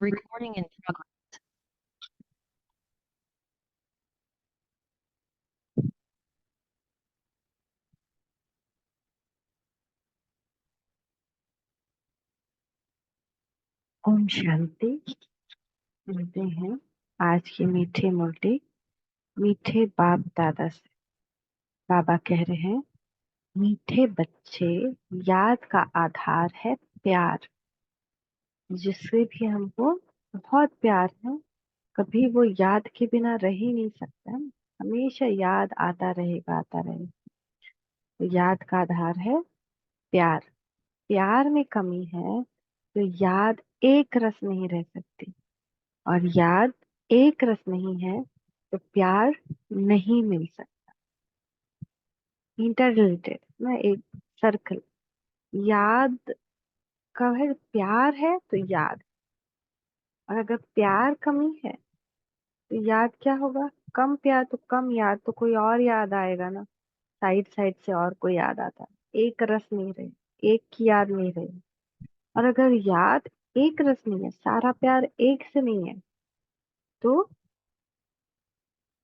Recording in progress. Om Shanti. मिलते हैं आज की मीठे मोटे मीठे बाप दादा से। बाबा कह रहे हैं, मीठे बच्चे, याद का आधार है प्यार। जिससे भी हमको बहुत प्यार है, कभी वो याद के बिना रह ही नहीं सकता। हमेशा याद आता रहेगा। तो याद का आधार है प्यार। प्यार में कमी है तो याद एक रस नहीं रह सकती, और याद एक रस नहीं है तो प्यार नहीं मिल सकता। इंटर रिलेटेड ना, एक सर्कल। याद का है, प्यार है तो याद, और अगर प्यार कमी है तो याद क्या होगा? कम प्यार तो कम याद, तो कोई और याद आएगा ना, साइड साइड से और कोई याद आता है। एक रस नहीं रहे, एक की याद नहीं रही। और अगर याद एक रस नहीं है, सारा प्यार एक से नहीं है, तो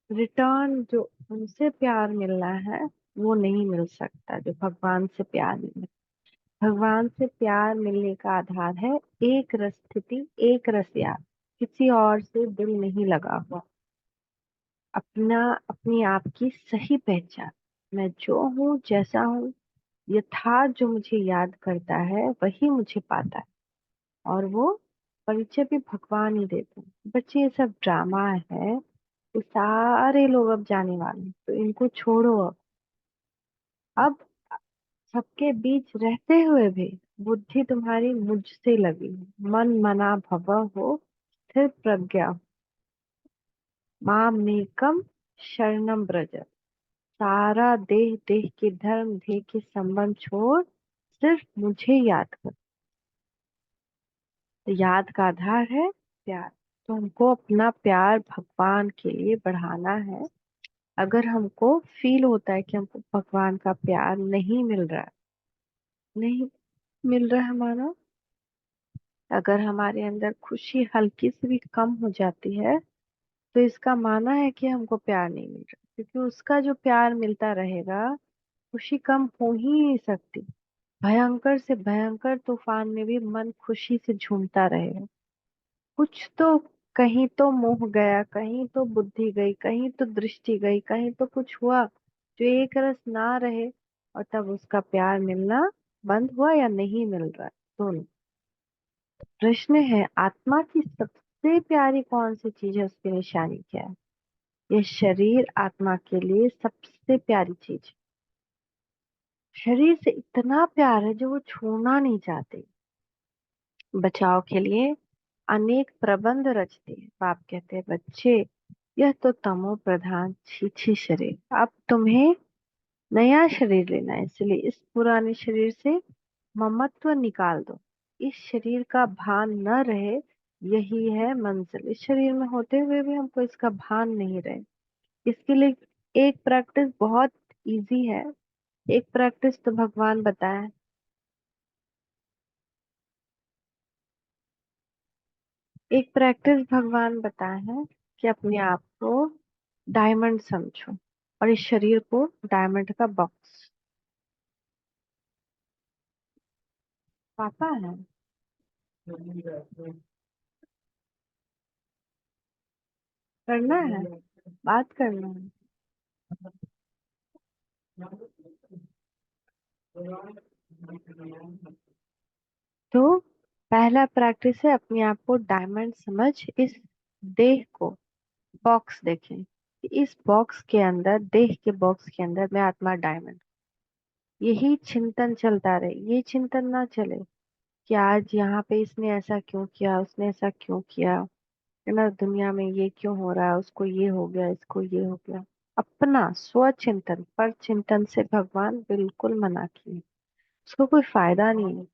रिटर्न जो उनसे प्यार मिलना है वो नहीं मिल सकता, जो भगवान से प्यार मिले। भगवान से प्यार मिलने का आधार है एक रस स्थिति, एक रस याद। किसी और से दिल नहीं लगा हुआ। अपना, अपनी आप की सही पहचान। मैं जो हूँ, जैसा हूँ, यथार्थ जो मुझे याद करता है वही मुझे पाता है। और वो परिचय भी भगवान ही देते हैं। बच्चे, ये सब ड्रामा है, ये सारे लोग अब जाने वाले हैं, तो इनको छोड़ो। अब सबके बीच रहते हुए भी बुद्धि तुम्हारी मुझसे लगी है। मन मना भव हो, स्थिर प्रज्ञा हो। मामेकम शरणम ब्रज। सारा देह देह के धर्म, देह के संबंध छोड़ सिर्फ मुझे याद कर। तो याद का आधार है प्यार। तो हमको अपना प्यार भगवान के लिए बढ़ाना है। अगर हमको फील होता है कि हमको भगवान का प्यार नहीं मिल रहा है, नहीं मिल रहा है हमारा, अगर हमारे अंदर खुशी हल्की से भी कम हो जाती है, तो इसका माना है कि हमको प्यार नहीं मिल रहा, क्योंकि उसका जो प्यार मिलता रहेगा, खुशी कम हो ही नहीं सकती। भयंकर से भयंकर तूफान में भी मन खुशी से झूमता रहेगा। कुछ तो, कहीं तो मोह गया, कहीं तो बुद्धि गई, कहीं तो दृष्टि गई, कहीं तो कुछ हुआ जो एक रस ना रहे, और तब उसका प्यार मिलना बंद हुआ या नहीं मिल रहा है, दोनों। प्रश्न है, आत्मा की सबसे प्यारी कौन सी चीज है, उसकी निशानी क्या है? ये शरीर आत्मा के लिए सबसे प्यारी चीज है। शरीर से इतना प्यार है जो वो छोड़ना नहीं चाहते। बचाव के लिए अनेक प्रबंध रचते हैं। बाप कहते हैं, बच्चे, यह तो तमो प्रधान छी शरीर। अब तुम्हें नया शरीर लेना है, इसलिए इस पुराने शरीर से ममत्व निकाल दो। इस शरीर का भान न रहे, यही है मंजिल। इस शरीर में होते हुए भी हमको इसका भान नहीं रहे। इसके लिए एक प्रैक्टिस बहुत इजी है। एक प्रैक्टिस तो भगवान बताया है। एक प्रैक्टिस भगवान बताया है कि अपने आप को डायमंड समझो, और इस शरीर को डायमंड का बॉक्स। पापा है, करना है, बात करना है। तो पहला प्रैक्टिस है, अपने आप को डायमंड समझ। इस देह को बॉक्स देखें कि इस बॉक्स के अंदर, देह के बॉक्स के अंदर मैं आत्मा डायमंड। यही चिंतन चलता रहे। ये चिंतन ना चले कि आज यहाँ पे इसने ऐसा क्यों किया, उसने ऐसा क्यों किया, है ना, दुनिया में ये क्यों हो रहा है, उसको ये हो गया, इसको ये हो गया। अपना स्वचिंतन, पर चिंतन से भगवान बिल्कुल मना किए। उसको कोई फायदा नहीं है।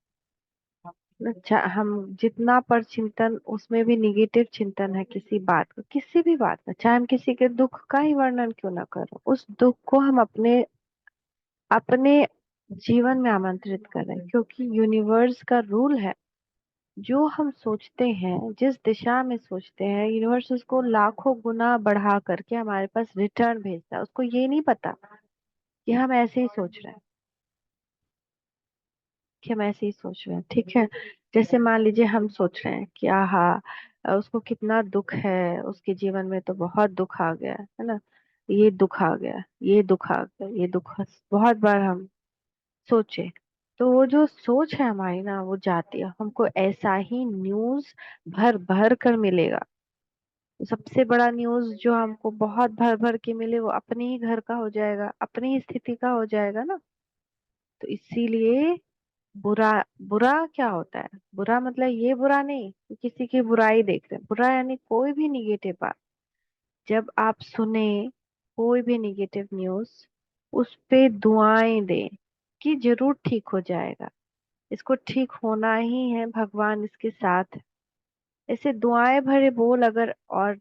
अच्छा, हम जितना पर चिंतन, उसमें भी निगेटिव चिंतन है किसी बात का, किसी भी बात का, चाहे हम किसी के दुख का ही वर्णन क्यों ना करो, उस दुख को हम अपने अपने जीवन में आमंत्रित करें, क्योंकि यूनिवर्स का रूल है जो हम सोचते हैं, जिस दिशा में सोचते हैं, यूनिवर्स उसको लाखों गुना बढ़ा करके हमारे पास रिटर्न भेजता है। उसको ये नहीं पता कि हम ऐसे ही सोच रहे हैं, कि हम ऐसे ही सोच रहे हैं, ठीक है। जैसे मान लीजिए हम सोच रहे हैं कि आहा, उसको कितना दुख है, उसके जीवन में तो बहुत दुख आ गया है ना, ये दुख आ गया, ये दुख आ गया, ये दुख। बहुत बार हम सोचे, तो वो जो सोच है हमारी ना, वो जाती है, हमको ऐसा ही न्यूज भर भर कर मिलेगा। सबसे बड़ा न्यूज जो हमको बहुत भर भर के मिले, वो अपने ही घर का हो जाएगा, अपनी ही स्थिति का हो जाएगा ना। तो इसीलिए बुरा, बुरा क्या होता है? बुरा मतलब ये बुरा नहीं कि किसी की बुराई देख रहे हैं, बुरा यानी कोई भी निगेटिव बात। जब आप सुने कोई भी निगेटिव न्यूज, उस पे दुआएं दें कि जरूर ठीक हो जाएगा, इसको ठीक होना ही है, भगवान इसके साथ है। ऐसे दुआएं भरे बोल अगर, और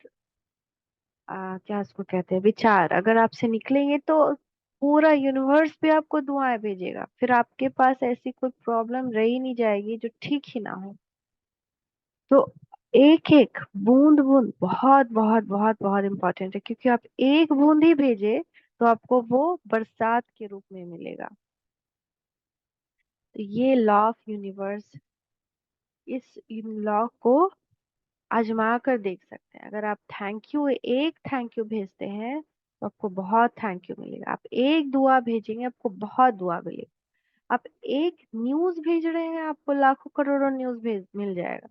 क्या इसको कहते हैं, विचार अगर आपसे निकलेंगे, तो पूरा यूनिवर्स भी आपको दुआएं भेजेगा। फिर आपके पास ऐसी कोई प्रॉब्लम रह ही नहीं जाएगी जो ठीक ही ना हो। तो एक एक बूंद बूंद बहुत बहुत बहुत बहुत इंपॉर्टेंट है, क्योंकि आप एक बूंद ही भेजे तो आपको वो बरसात के रूप में मिलेगा। तो ये लॉ ऑफ यूनिवर्स, इस लॉ को आजमा कर देख सकते हैं। अगर आप थैंक यू, एक थैंक यू भेजते हैं तो आपको बहुत थैंक यू मिलेगा। आप एक दुआ भेजेंगे, आपको बहुत दुआ मिलेगी। आप एक न्यूज भेज रहे हैं, आपको लाखों करोड़ों न्यूज भेज मिल जाएगा।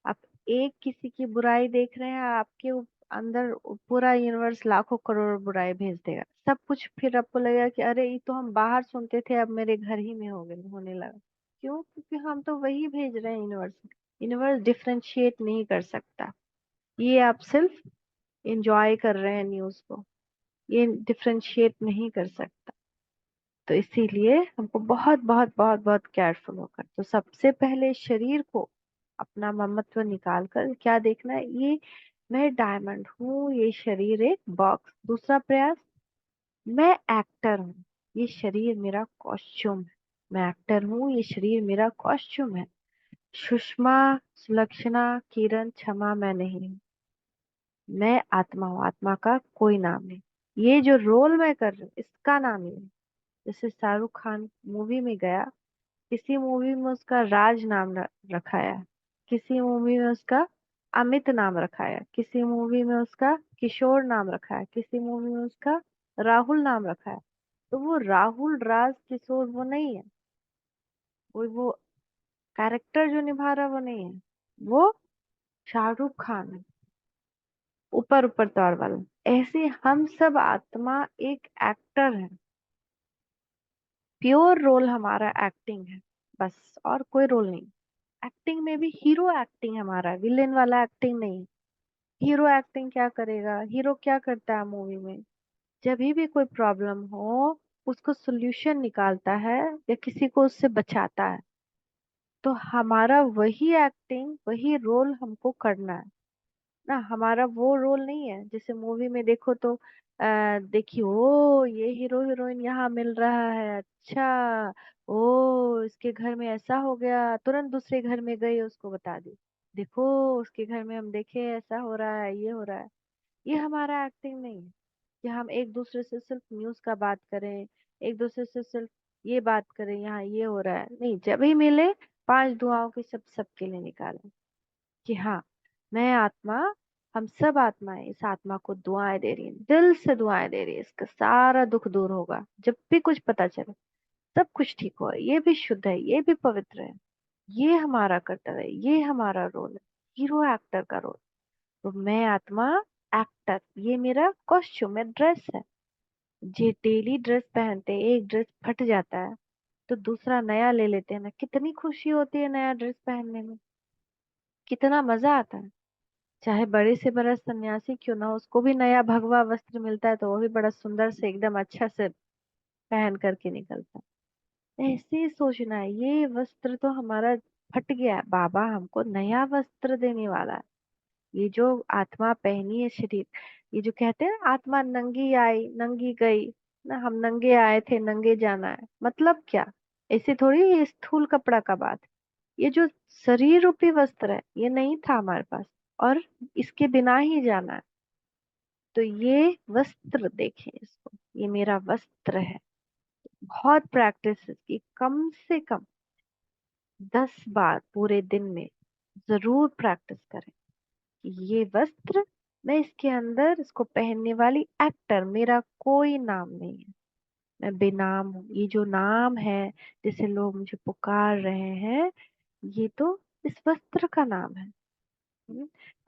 आप एक किसी की बुराई देख रहे हैं, आपके अंदर पूरा यूनिवर्स लाखों करोड़ बुराई भेज देगा। सब कुछ फिर आपको लगेगा कि अरे ये तो हम बाहर सुनते थे, अब मेरे घर ही में हो गए, होने लगा। क्यों? क्योंकि हम तो वही भेज रहे हैं यूनिवर्स। यूनिवर्स डिफरेंशिएट नहीं कर सकता। ये आप सिर्फ एंजॉय कर रहे हैं न्यूज को, ये डिफरेंशिएट नहीं कर सकता। तो इसीलिए हमको बहुत बहुत बहुत बहुत केयरफुल होकर, तो सबसे पहले शरीर को अपना ममत्व निकाल कर क्या देखना है, ये मैं डायमंड हूँ, ये शरीर एक बॉक्स। दूसरा प्रयास, मैं एक्टर हूँ, ये शरीर मेरा कॉस्ट्यूम है। मैं एक्टर हूँ, ये शरीर मेरा कॉस्ट्यूम है। सुषमा, सुलक्षणा, किरण, क्षमा मैं नहीं हूँ। मैं आत्मा हूँ, आत्मा का कोई नाम नहीं। ये जो रोल मैं कर रही हूँ, इसका नाम ये है। जैसे शाहरुख खान मूवी में गया, किसी मूवी में उसका राज नाम रखा है, किसी मूवी में उसका अमित नाम रखा है, किसी मूवी में उसका किशोर नाम रखा है, किसी मूवी में उसका राहुल नाम रखा है। तो वो राहुल, राज, किशोर वो नहीं है। वो कैरेक्टर जो निभा रहा है वो नहीं है, वो शाहरुख खान है, ऊपर ऊपर तौर वाला। ऐसे हम सब आत्मा एक एक्टर है। प्योर रोल हमारा एक्टिंग है, बस और कोई रोल नहीं। एक्टिंग में भी हीरो एक्टिंग हमारा, विलेन वाला एक्टिंग नहीं। हीरो एक्टिंग क्या करेगा? हीरो क्या करता है मूवी में? जब भी कोई प्रॉब्लम हो, उसको सोल्यूशन निकालता है या किसी को उससे बचाता है। तो हमारा वही एक्टिंग, वही रोल हमको करना है ना। हमारा वो रोल नहीं है, जैसे मूवी में देखो तो देखिए, ओ ये हीरो हीरोइन यहाँ मिल रहा है, अच्छा, ओ इसके घर में ऐसा हो गया, तुरंत दूसरे घर में गई, उसको बता दी, देखो उसके घर में हम देखे ऐसा हो रहा है, ये हो रहा है। ये हमारा एक्टिंग नहीं है कि हम एक दूसरे से सिर्फ न्यूज का बात करें, एक दूसरे से सिर्फ ये बात करें, यहाँ ये हो रहा है, नहीं। जब ही मिले, पांच दुआओं की सब सबके लिए निकालें कि हाँ, मैं आत्मा, हम सब आत्माएं इस आत्मा को दुआएं दे रही हैं, दिल से दुआएं दे रही है, इसका सारा दुख दूर होगा। जब भी कुछ पता चले, सब कुछ ठीक हो, ये भी शुद्ध है, ये भी पवित्र है। ये हमारा कर्तव्य है, ये हमारा रोल है, हीरो एक्टर का रोल। तो मैं आत्मा एक्टर, ये मेरा कॉस्ट्यूम है, ड्रेस है। जे डेली ड्रेस पहनते हैं, एक ड्रेस फट जाता है तो दूसरा नया ले लेते हैं ना, कितनी खुशी होती है नया ड्रेस पहनने में, कितना मजा आता है। चाहे बड़े से बड़ा सन्यासी क्यों ना हो, उसको भी नया भगवा वस्त्र मिलता है तो वो भी बड़ा सुंदर से एकदम अच्छा से पहन करके निकलता है। ऐसे ही सोचना है, ये वस्त्र तो हमारा फट गया है, बाबा हमको नया वस्त्र देने वाला है। ये जो आत्मा पहनी है शरीर, ये जो कहते हैं ना, आत्मा नंगी आई नंगी गई, ना हम नंगे आए थे नंगे जाना है, मतलब क्या? ऐसे थोड़ी ये स्थूल कपड़ा का बात है। ये जो शरीर रूपी वस्त्र है ये नहीं था हमारे पास, और इसके बिना ही जाना है। तो ये वस्त्र देखें इसको, ये मेरा वस्त्र है। बहुत प्रैक्टिस इसकी, कम से कम 10 बार पूरे दिन में जरूर प्रैक्टिस करें कि ये वस्त्र, मैं इसके अंदर इसको पहनने वाली एक्टर, मेरा कोई नाम नहीं है, मैं बेनाम हूँ। ये जो नाम है जिसे लोग मुझे पुकार रहे हैं, ये तो इस वस्त्र का नाम है।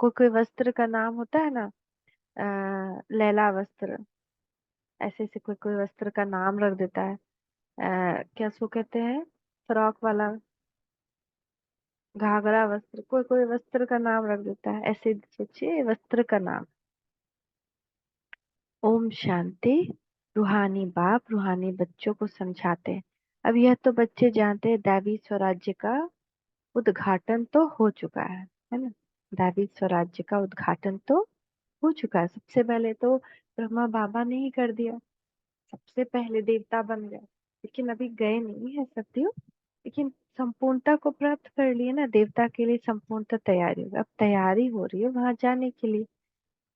कोई कोई वस्त्र का नाम होता है ना, लैला वस्त्र, ऐसे ऐसे कोई कोई वस्त्र का नाम रख देता है। क्या सो कहते हैं, फ्रॉक वाला, घाघरा वस्त्र, कोई कोई वस्त्र का नाम रख देता है, ऐसे सोचिए वस्त्र का नाम। ओम शांति। रूहानी बाप रूहानी बच्चों को समझाते हैं। अब यह तो बच्चे जानते हैं, दैवी स्वराज्य का उद्घाटन तो हो चुका है ना। दैवी स्वराज्य का उद्घाटन तो हो चुका है। सबसे पहले तो ब्रह्मा बाबा ने ही कर दिया, सबसे पहले देवता बन गए। लेकिन अभी गए नहीं है सत्युग, लेकिन संपूर्णता को प्राप्त कर लिए ना, देवता के लिए संपूर्णता तैयारी होगी। अब तैयारी हो रही है वहां जाने के लिए।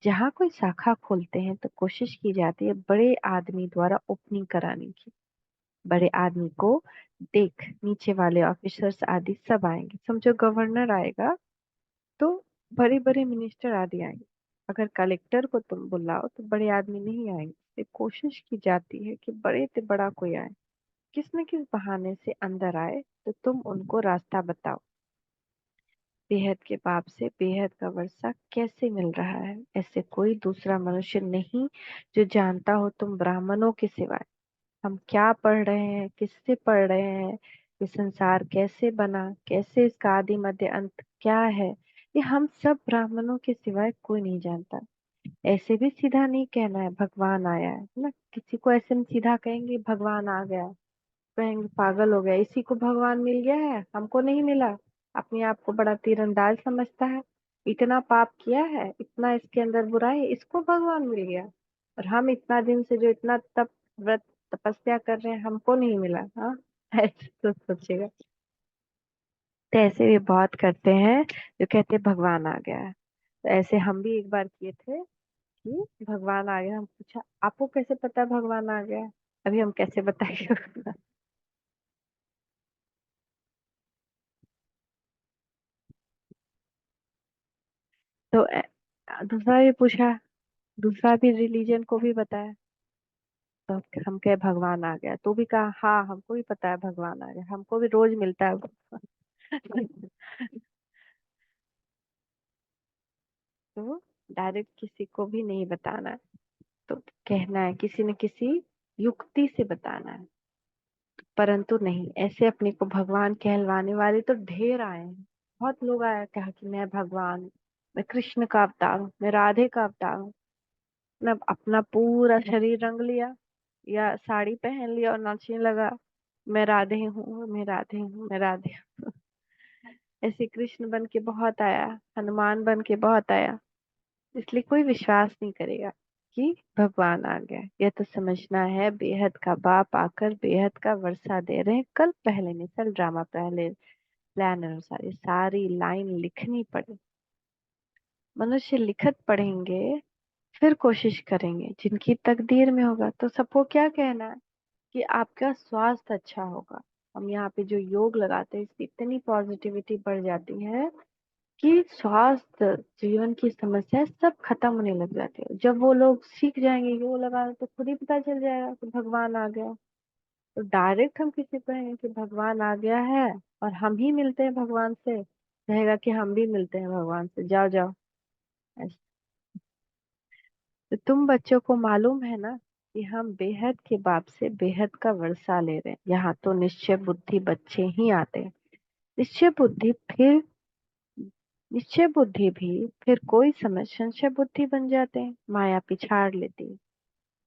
जहाँ कोई शाखा खोलते हैं तो कोशिश की जाती है बड़े आदमी द्वारा ओपनिंग कराने की। बड़े आदमी को देख नीचे वाले ऑफिसर्स आदि सब आएंगे, समझो गवर्नर आएगा तो बड़े बड़े मिनिस्टर आदि आएंगे। अगर कलेक्टर को तुम बुलाओ तो बड़े आदमी नहीं आएंगे, इसलिए कोशिश की जाती है कि बड़े से बड़ा कोई आए, किस न किस बहाने से अंदर आए, तो तुम उनको रास्ता बताओ। बेहद के पाप से बेहद का वर्षा कैसे मिल रहा है, ऐसे कोई दूसरा मनुष्य नहीं जो जानता हो तुम ब्राह्मणों के सिवाय। हम क्या पढ़ रहे हैं, किससे पढ़ रहे हैं, ये संसार कैसे बना, कैसे इसका आदि मध्य अंत क्या है, ये हम सब ब्राह्मणों के सिवाय कोई नहीं जानता। ऐसे भी सीधा नहीं कहना है भगवान आया है ना। किसी को ऐसे हम सीधा कहेंगे भगवान आ गया, कहेंगे पागल हो गया, इसी को भगवान मिल गया है हमको नहीं मिला। अपने आप को बड़ा तीरंदाज समझता है, इतना पाप किया है, इतना इसके अंदर बुराई है, इसको भगवान मिल गया। और हम इतना दिन से जो इतना तप व्रत तपस्या कर रहे हैं हमको नहीं मिला, हाँ। ऐसे तो सोचेगा। तो ऐसे भी बहुत करते हैं जो कहते हैं भगवान आ गया है। तो ऐसे हम भी एक बार किए थे कि भगवान आ गया, हम पूछा आपको कैसे पता भगवान आ गया है? अभी हम कैसे बताएंगे। तो दूसरा भी पूछा, दूसरा भी रिलीजन को भी बताया, तो हम कहे भगवान आ गया, तो भी कहा हाँ हमको भी पता है भगवान आ गया, हमको भी रोज मिलता है भगवान। तो डायरेक्ट किसी को भी नहीं बताना है, तो कहना है किसी न किसी युक्ति से बताना है। परंतु नहीं, ऐसे अपने को भगवान कहलवाने वाले तो ढेर आए हैं। बहुत लोग आया कहा कि मैं भगवान, मैं कृष्ण का अवतार हूँ, मैं राधे का अवतार हूँ। ना अपना पूरा शरीर रंग लिया या साड़ी पहन लिया और नाचने लगा, मैं राधे हूँ, मैं राधे हूँ, मैं राधे हूँ। ऐसे कृष्ण बन के बहुत आया, हनुमान बन के बहुत आया, इसलिए कोई विश्वास नहीं करेगा कि भगवान आ गया। यह तो समझना है बेहद का बाप आकर बेहद का वर्षा दे रहे हैं। कल पहले नहीं, कल ड्रामा पहले प्लान अनुसार ये सारी लाइन लिखनी पड़े। मनुष्य लिखत पढ़ेंगे, फिर कोशिश करेंगे, जिनकी तकदीर में होगा। तो सबको क्या कहना है कि आपका स्वास्थ्य अच्छा होगा। हम यहाँ पे जो योग लगाते हैं इससे इतनी पॉजिटिविटी बढ़ जाती है कि स्वास्थ्य जीवन की समस्या सब खत्म होने लग जाती है। जब वो लोग सीख जाएंगे योग लगाना तो खुद ही पता चल जाएगा कि भगवान आ गया। तो डायरेक्ट हम किसी को कहेंगे कि भगवान आ गया है और हम ही मिलते हैं भगवान से, कहेगा कि हम भी मिलते हैं भगवान से, जाओ जाओ। ऐसे। तो तुम बच्चों को मालूम है ना कि हम बेहद के बाप से बेहद का वर्षा ले रहे हैं। यहाँ तो निश्चय बुद्धि बच्चे ही आते हैं। निश्चय बुद्धि फिर, निश्चय बुद्धि भी फिर कोई समय संशय बुद्धि बन जाते हैं, माया पिछाड़ लेती है,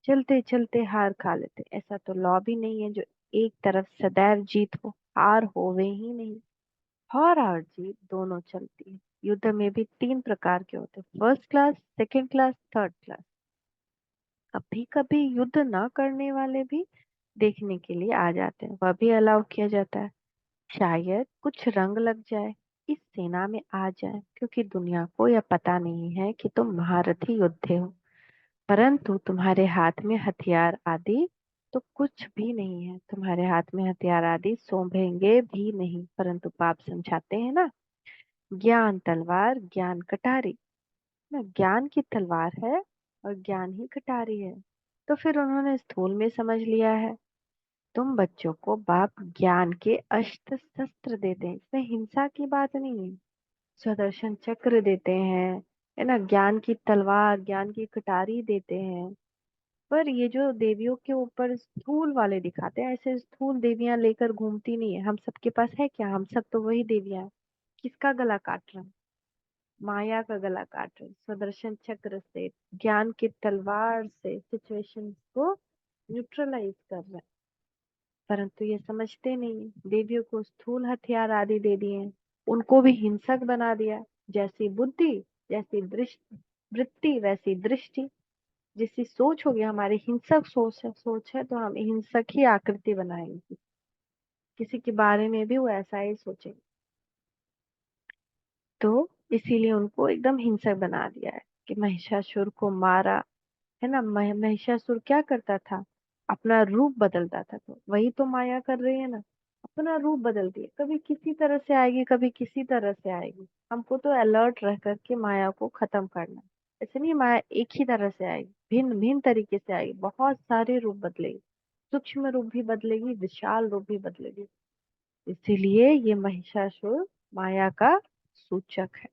चलते चलते हार खा लेते हैं। ऐसा तो लॉ भी नहीं है जो एक तरफ सदैव जीत हो, हार होवे ही नहीं। हार और जीत दोनों चलती है। युद्ध में भी 3 प्रकार के होते हैं, first class, second class, third class. कभी कभी युद्ध ना करने वाले भी देखने के लिए आ जाते हैं, वह भी अलाउ किया जाता है। शायद कुछ रंग लग जाए, इस सेना में आ जाए, क्योंकि दुनिया को यह पता नहीं है कि तुम महारथी योद्धे हो। परंतु तुम्हारे हाथ में हथियार आदि तो कुछ भी नहीं है। तुम्हारे हाथ में हथियार आदि शोभेंगे भी नहीं, परंतु पाप समझाते हैं ना। ज्ञान तलवार, ज्ञान कटारी। ना ज्ञान की तलवार है और ज्ञान ही कटारी है। तो फिर उन्होंने स्थूल में समझ लिया है। तुम बच्चों को बाप ज्ञान के अस्त्र शस्त्र देते हैं, इसमें हिंसा की बात नहीं है। सुदर्शन चक्र देते हैं, है ना, ज्ञान की तलवार, ज्ञान की कटारी देते हैं। पर ये जो देवियों के ऊपर स्थूल वाले दिखाते हैं, ऐसे स्थूल देवियां लेकर घूमती नहीं है। हम सबके पास है क्या? हम सब तो वही देवियां हैं। किसका गला काट रहे हैं? माया का गला काट रहे हैं। सुदर्शन चक्र से, ज्ञान की तलवार से सिचुएशन को न्यूट्रलाइज कर रहे हैं। परंतु ये समझते नहीं है। देवियों को स्थूल हथियार आदि दे दिए हैं, उनको भी हिंसक बना दिया। जैसी बुद्धि, जैसी दृष्टि, वृत्ति वैसी दृष्टि। जिसकी सोच होगी हमारी हिंसक सोच है तो हम हिंसक ही आकृति बनाएंगे। किसी के बारे में भी वो ऐसा ही सोचेंगे। तो इसीलिए उनको एकदम हिंसक बना दिया है कि महिषासुर को मारा, है ना। महिषासुर क्या करता था? अपना रूप बदलता था। तो वही तो माया कर रही है ना, अपना रूप बदलती है। कभी किसी तरह से आएगी, कभी किसी तरह से आएगी। हमको तो अलर्ट रह करके माया को खत्म करना है। ऐसे नहीं माया एक ही तरह से आएगी, भिन्न भिन्न तरीके से आएगी, बहुत सारे रूप बदलेगी। सूक्ष्म रूप भी बदलेगी, विशाल रूप भी बदलेगी। इसीलिए ये महिषासुर माया का सूचक है।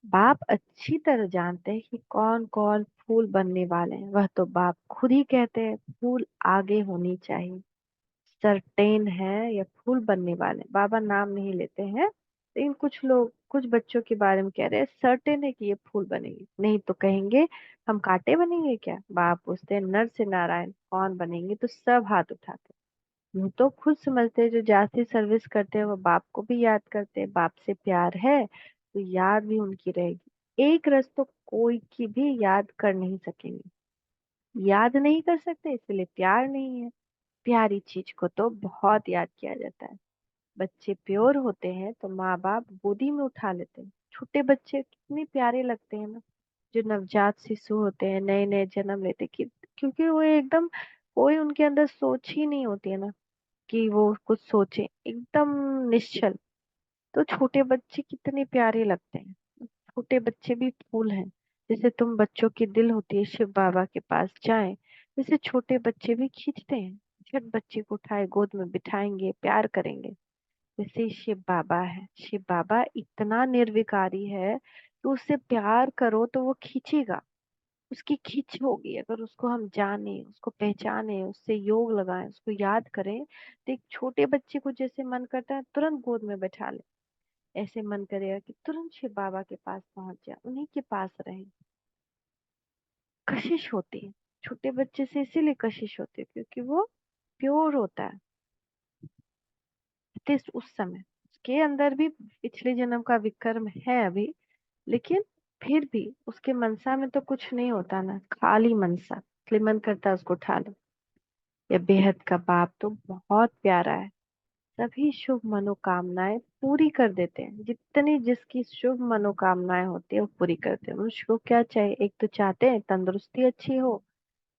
बाप अच्छी तरह जानते हैं कि कौन कौन फूल बनने वाले हैं। वह तो बाप खुद ही कहते हैं फूल आगे होनी चाहिए। सर्टेन है या फूल बनने वाले हैं। बाबा नाम नहीं लेते हैं, लेकिन कुछ लोग कुछ बच्चों के बारे में कह रहे हैं सर्टेन है कि ये फूल बनेंगे, नहीं तो कहेंगे हम कांटे बनेंगे क्या। बाप पूछते हैं नर से नारायण कौन बनेंगे, तो सब हाथ उठाते हैं। यूं तो खुद समझते हैं जो जाति सर्विस करते हैं वो बाप को भी याद करते हैं। बाप से प्यार है तो याद भी उनकी रहेगी। एक रस तो कोई की भी याद कर नहीं सकेंगे। याद नहीं कर सकते इसलिए प्यार नहीं है। प्यारी चीज को तो बहुत याद किया जाता है। बच्चे प्योर होते हैं तो माँ बाप गोदी में उठा लेते हैं। छोटे बच्चे कितने प्यारे लगते हैं ना, जो नवजात शिशु होते हैं, नए नए जन्म लेते कि क्योंकि वो एकदम कोई उनके अंदर सोच ही नहीं होती है ना कि वो कुछ सोचे, एकदम निश्चल। तो छोटे बच्चे कितने प्यारे लगते हैं। छोटे बच्चे भी फूल हैं। जैसे तुम बच्चों की दिल होती है शिव बाबा के पास जाएं, वैसे छोटे बच्चे भी खींचते हैं। झट बच्चे को उठाए गोद में बिठाएंगे, प्यार करेंगे। जैसे शिव बाबा है, शिव बाबा इतना निर्विकारी है तो उससे प्यार करो तो वो खींचेगा। उसकी खींच होगी। अगर उसको हम जाने, उसको पहचाने, उससे योग लगाएं, उसको याद करें, तो एक छोटे बच्चे को जैसे मन करता है तुरंत गोद में बैठा ले, ऐसे मन करेगा कि तुरंत शिव बाबा के पास पहुंच जाए, उन्हीं के पास रहे। कशिश होती है छोटे बच्चे से, इसीलिए कशिश होती है क्योंकि वो प्योर होता है। तो उस समय उसके अंदर भी पिछले जन्म का विकर्म है अभी, लेकिन फिर भी उसके मनसा में तो कुछ नहीं होता ना, खाली मनसा, इसलिए मन करता है उसको उठा लो। ये बेहद का बाप तो बहुत प्यारा है। सभी शुभ मनोकामनाएं पूरी कर देते हैं। जितनी जिसकी शुभ मनोकामनाएं होती है वो पूरी करते हैं। मनुष्य को क्या चाहिए? एक तो चाहते हैं तंदुरुस्ती अच्छी हो,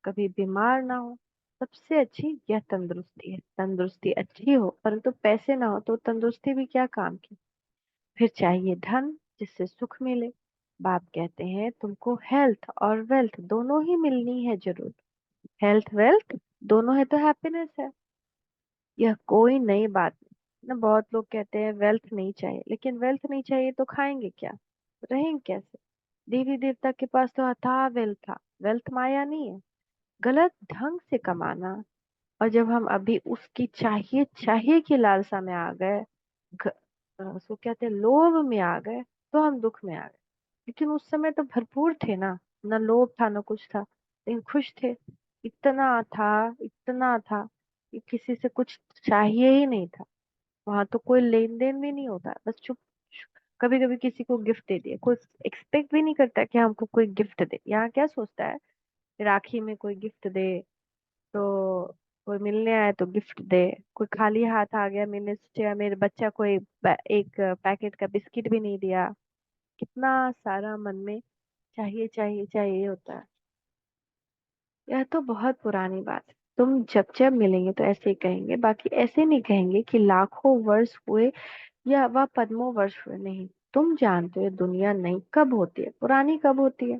कभी बीमार ना हो। सबसे अच्छी यह तंदुरुस्ती है। तंदुरुस्ती अच्छी हो परंतु पैसे ना हो तो तंदुरुस्ती भी क्या काम की। फिर चाहिए धन, जिससे सुख मिले। बाप कहते हैं तुमको हेल्थ और वेल्थ दोनों ही मिलनी है जरूर। हेल्थ वेल्थ दोनों है तो हैप्पीनेस है। यह कोई नई बात नहीं ना। बहुत लोग कहते हैं वेल्थ नहीं चाहिए, लेकिन वेल्थ नहीं चाहिए तो खाएंगे क्या, रहेंगे कैसे? देवी देवता के पास तो अथाह वेल्थ था। वेल्थ माया नहीं है, गलत ढंग से कमाना। और जब हम अभी उसकी चाहिए चाहिए की लालसा में आ गए, उसको कहते हैं लोभ में आ गए, तो हम दुख में आ गए। लेकिन उस समय तो भरपूर थे ना लोभ था ना कुछ था, लेकिन खुश थे। इतना था, इतना था कि किसी से कुछ चाहिए ही नहीं था। वहां तो कोई लेन देन भी नहीं होता, बस चुप। कभी कभी किसी को गिफ्ट दे दिया, कोई एक्सपेक्ट भी नहीं करता कि हमको कोई गिफ्ट दे। यहाँ क्या सोचता है, राखी में कोई गिफ्ट दे तो कोई मिलने आए तो गिफ्ट दे, कोई खाली हाथ आ गया मिलने से, चाहे मेरे बच्चा कोई एक पैकेट का बिस्किट भी नहीं दिया, कितना सारा मन में चाहिए चाहिए चाहिए होता है। यह तो बहुत पुरानी बात है। तुम जब जब मिलेंगे तो ऐसे ही कहेंगे, बाकी ऐसे नहीं कहेंगे कि लाखों वर्ष हुए या वह पद्मों वर्ष हुए, नहीं। तुम जानते हो दुनिया नई कब होती है, पुरानी कब होती है।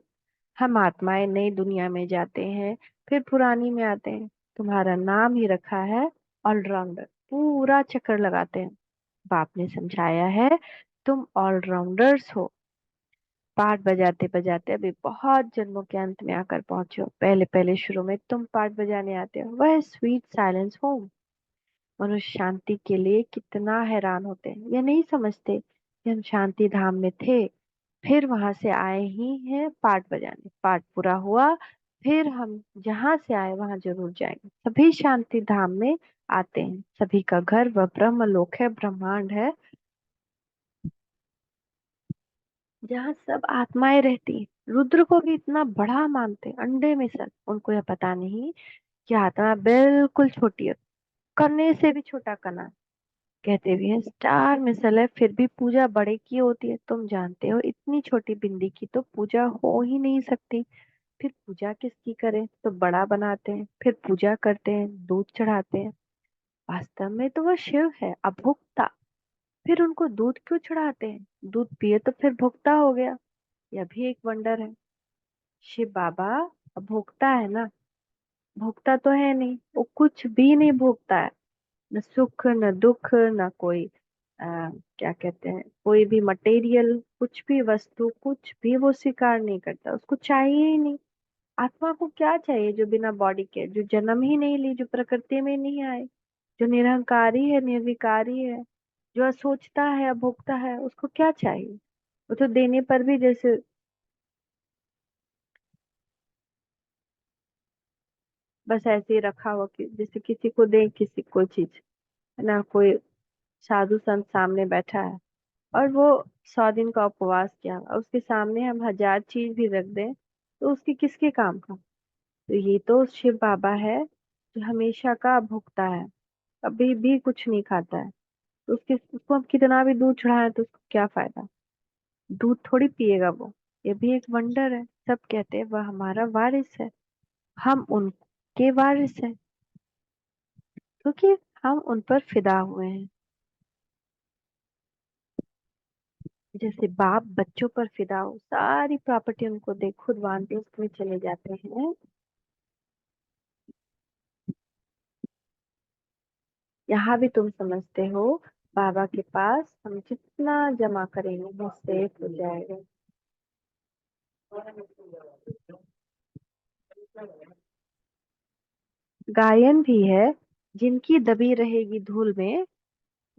हम आत्माएं नई दुनिया में जाते हैं, फिर पुरानी में आते हैं। तुम्हारा नाम ही रखा है ऑलराउंडर, पूरा चक्कर लगाते हैं। बाप ने समझाया है तुम ऑलराउंडर्स हो। पाठ बजाते बजाते अभी बहुत जन्मों के अंत में आकर पहुंचे हो। पहले पहले शुरू में तुम पाठ बजाने आते हो, वह स्वीट साइलेंस होम। मनुष्य शांति के लिए कितना हैरान होते हैं, ये नहीं समझते कि हम शांति धाम में थे, फिर वहां से आए ही हैं पाठ बजाने। पाठ पूरा हुआ, फिर हम जहां से आए वहां जरूर जाएंगे। सभी शांति धाम में आते हैं, सभी का घर वह ब्रह्म लोक है, ब्रह्मांड है, जहाँ सब आत्माएं रहती हैं। रुद्र को भी इतना बड़ा मानते हैं, अंडे में सर। उनको यह पता नहीं कि आत्मा बिल्कुल छोटी है, करने से भी छोटा कना। कहते भी हैं स्टार मिसल है, फिर भी पूजा बड़े की होती है। तुम जानते हो इतनी छोटी बिंदी की तो पूजा हो ही नहीं सकती। फिर पूजा किसकी करें, तो बड़ा बनाते हैं, फिर पूजा करते हैं, दूध चढ़ाते हैं। वास्तव में तो वह शिव है, अभुक्ता। फिर उनको दूध क्यों चढ़ाते हैं, दूध पिए तो फिर भुक्ता हो गया। यह भी एक वंडर है। शिव बाबा भोगता है ना, भोगता तो है नहीं, वो कुछ भी नहीं भोगता है। न सुख न दुख, न कोई क्या कहते हैं, कोई भी मटेरियल, कुछ भी वस्तु, कुछ भी वो स्वीकार नहीं करता, उसको चाहिए ही नहीं। आत्मा को क्या चाहिए जो बिना बॉडी के, जो जन्म ही नहीं ली, जो प्रकृति में नहीं आए, जो निरहंकारी है, निर्विकारी है, जो सोचता है, भोगता है, उसको क्या चाहिए। वो तो देने पर भी जैसे, बस ऐसे ही रखा हुआ कि जैसे किसी को दे, किसी को चीज, है ना। कोई साधु संत सामने बैठा है और वो 100 दिन का उपवास किया, और उसके सामने हम 1000 चीज भी रख दें तो उसके किसके काम का। तो ये तो शिव बाबा है जो हमेशा का भुगता है, कभी भी कुछ नहीं खाता है। तो उसको हम कितना भी दूध चढ़ाएं तो उसको क्या फायदा, दूध थोड़ी पिएगा वो। ये भी एक वंडर है। सब कहते हैं वह हमारा वारिस है, हम उनके वारिस हैं, क्योंकि हम उन पर फिदा हुए हैं। जैसे बाप बच्चों पर फिदा हो, सारी प्रॉपर्टी उनको दे, खुद वानप्रस्थ में चले जाते हैं। यहाँ भी तुम समझते हो, बाबा के पास हम जितना जमा करेंगे वो सेफ हो जाएगा। गायन भी है, जिनकी दबी रहेगी धूल में,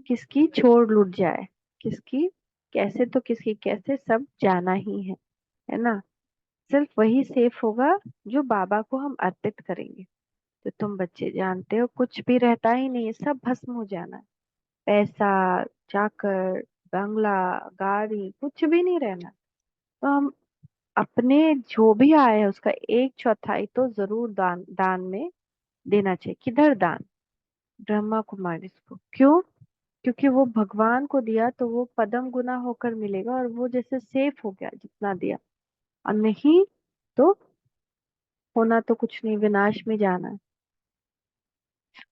किसकी छोड़ लुट जाए, किसकी कैसे तो किसकी कैसे, सब जाना ही है ना। सिर्फ वही सेफ होगा जो बाबा को हम अर्पित करेंगे। तो तुम बच्चे जानते हो कुछ भी रहता ही नहीं है, सब भस्म हो जाना है। पैसा, चाकर, बंगला, गाड़ी, कुछ भी नहीं रहना। तो हम अपने जो भी आए है उसका 1/4 तो जरूर दान, दान में देना चाहिए। किधर दान, ब्रह्मा कुमारी को क्यों, क्योंकि वो भगवान को दिया तो वो पदम गुना होकर मिलेगा, और वो जैसे सेफ हो गया जितना दिया। और नहीं तो होना तो कुछ नहीं, विनाश में जाना है।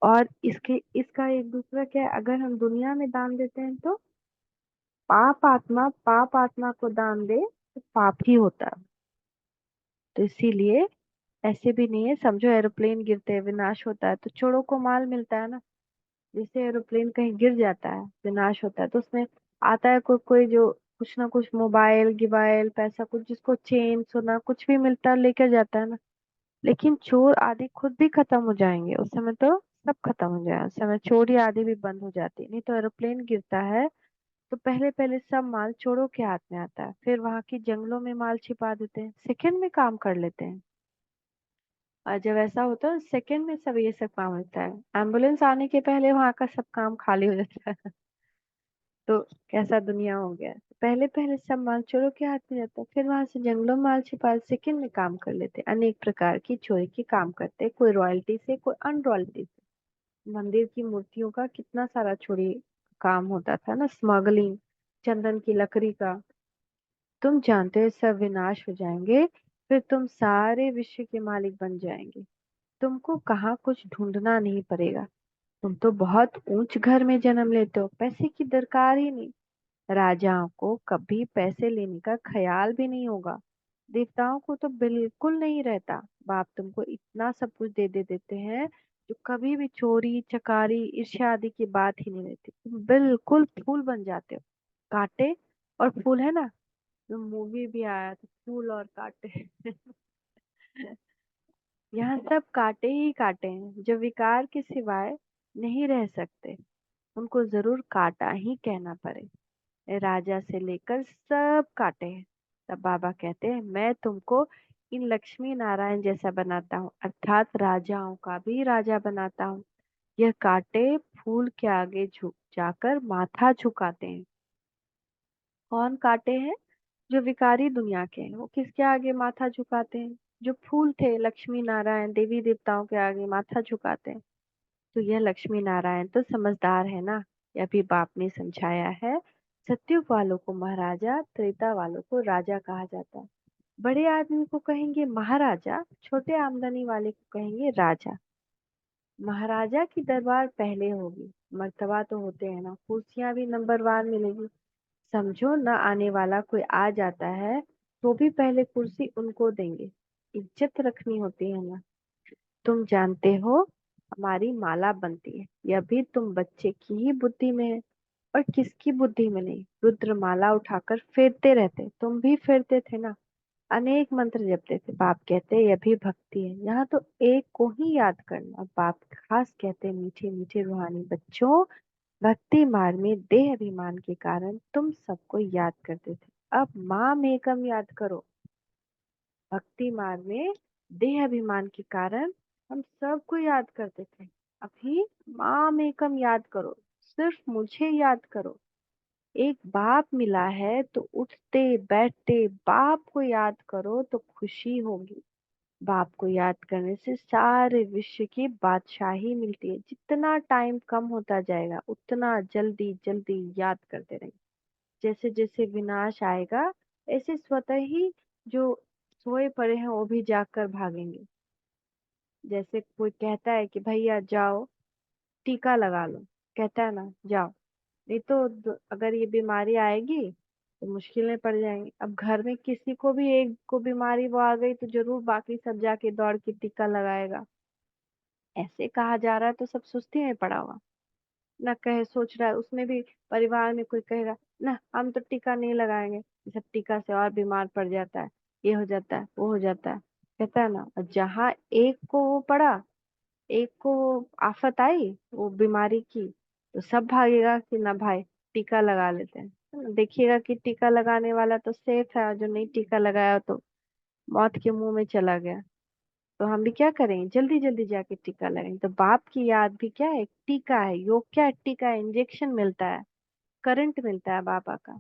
और इसके इसका एक दूसरा क्या है, अगर हम दुनिया में दान देते हैं तो पाप आत्मा को दान दे तो पाप ही होता है। तो इसीलिए ऐसे भी नहीं है, समझो एरोप्लेन गिरते हैं विनाश होता है तो चोरों को माल मिलता है ना। जैसे एरोप्लेन कहीं गिर जाता है, विनाश होता है, तो उसमें आता है कोई कोई जो कुछ ना कुछ, मोबाइल गिबाइल पैसा कुछ, जिसको चेन सोना कुछ भी मिलता है लेकर जाता है ना। लेकिन चोर आदि खुद भी खत्म हो जाएंगे उस समय, तो सब खत्म हो जाए उस समय, चोरी आदि भी बंद हो जाती है। नहीं तो एरोप्लेन गिरता है तो पहले पहले सब माल चोरों के हाथ में आता है, फिर वहां की जंगलों में माल छिपा देते हैं, सेकंड में काम कर लेते हैं। और जब ऐसा होता है सेकंड में सब ये सब काम होता है, एम्बुलेंस आने के पहले वहां का सब काम खाली हो जाता है। तो कैसा दुनिया हो गया है। पहले पहले सब माल चोरों के हाथ में जाता है, फिर वहां से जंगलों में माल छिपा सेकंड में काम कर लेते हैं। अनेक प्रकार की चोरी के काम करते हैं, कोई रॉयल्टी से, कोई अनरॉयल्टी से। मंदिर की मूर्तियों का कितना सारा चोरी काम होता था ना, स्मगलिंग, चंदन की लकड़ी का। तुम जानते हो सब विनाश हो जाएंगे, फिर तुम सारे विश्व के मालिक बन जाएंगे। तुमको कहाँ कुछ ढूंढना नहीं पड़ेगा। तुम तो बहुत ऊंच घर में जन्म लेते हो, पैसे की दरकार ही नहीं। राजाओं को कभी पैसे लेने का ख्याल भी नहीं होगा। देवताओं को तो बिल्कुल नहीं रहता। बाप तुमको इतना सब कुछ दे दे देते हैं जो कभी भी चोरी चकारी ईर्ष्या आदि की बात ही नहीं रहती। तुम बिल्कुल फूल बन जाते हो। कांटे और फूल है ना, जो मूवी भी आया था फूल और कांटे। यहाँ सब कांटे ही कांटे हैं जो विकार के सिवाय नहीं रह सकते। उनको जरूर काटा ही कहना पड़े। राजा से लेकर सब काटे हैं। तब बाबा कहते हैं मैं तुमको इन लक्ष्मी नारायण जैसा बनाता हूँ, अर्थात राजाओं का भी राजा बनाता हूँ। यह कांटे फूल के आगे झुक जाकर माथा झुकाते हैं। कौन कांटे हैं? जो विकारी दुनिया के हैं वो किसके आगे माथा झुकाते हैं? जो फूल थे लक्ष्मी नारायण देवी देवताओं के आगे माथा झुकाते हैं। तो यह लक्ष्मी नारायण तो समझदार है ना, यह भी बाप ने समझाया है। सत्युग वालों को महाराजा, त्रेता वालों को राजा कहा जाता है। बड़े आदमी को कहेंगे महाराजा, छोटे आमदनी वाले को कहेंगे राजा। महाराजा की दरबार पहले होगी। मर्तबा तो होते हैं ना, कुर्सियां भी नंबरवार मिलेगी। समझो न आने वाला कोई आ जाता है तो भी पहले कुर्सी उनको देंगे। इज्जत रखनी होती है ना। तुम जानते हो हमारी माला बनती है, यह भी तुम बच्चे की ही बुद्धि में है और किसकी बुद्धि में नहीं। रुद्र माला उठाकर फेरते रहते, तुम भी फेरते थे ना। अनेक मंत्र जपते थे। बाप कहते यह भी भक्ति है, यहाँ तो एक को ही याद करना। बाप खास कहते मीठे मीठे रूहानी बच्चों, भक्ति मार्ग में देह अभिमान के कारण तुम सबको याद करते थे, अब माम एकम याद करो। भक्ति मार्ग में देह अभिमान के कारण हम सबको याद करते थे, अभी माम एकम याद करो, सिर्फ मुझे याद करो। एक बाप मिला है तो उठते बैठते बाप को याद करो तो खुशी होगी। बाप को याद करने से सारे विश्व की बादशाही मिलती है। जितना टाइम कम होता जाएगा उतना जल्दी जल्दी याद करते रहेंगे। जैसे जैसे विनाश आएगा ऐसे स्वतः ही जो सोए पड़े हैं वो भी जागकर भागेंगे। जैसे कोई कहता है कि भैया जाओ टीका लगा लो, कहता है ना जाओ, नहीं तो अगर ये बीमारी आएगी तो मुश्किल में पड़ जाएंगे। अब घर में किसी को भी एक को बीमारी वो आ गई तो जरूर बाकी सब जाके दौड़ के टीका लगाएगा। ऐसे कहा जा रहा है तो सब सुस्ती में पड़ा हुआ ना, कहे सोच रहा है उसमें भी परिवार में कोई कहेगा ना हम तो टीका नहीं लगाएंगे, सब टीका से और बीमार पड़ जाता है, ये हो जाता है वो हो जाता है, कहता है ना। और जहाँ एक को वो पड़ा, एक को आफत आई वो बीमारी की, तो सब भागेगा कि ना भाई टीका लगा लेते हैं। है ना? देखिएगा कि टीका लगाने वाला तो सेफ है और जो नहीं टीका लगाया तो मौत के मुंह में चला गया। तो हम भी क्या करेंगे, जल्दी जल्दी जाके टीका लगाएंगे। तो बाप की याद भी क्या है, एक टीका है। योग क्या है, टीका है, इंजेक्शन मिलता है, करंट मिलता है बाबा का।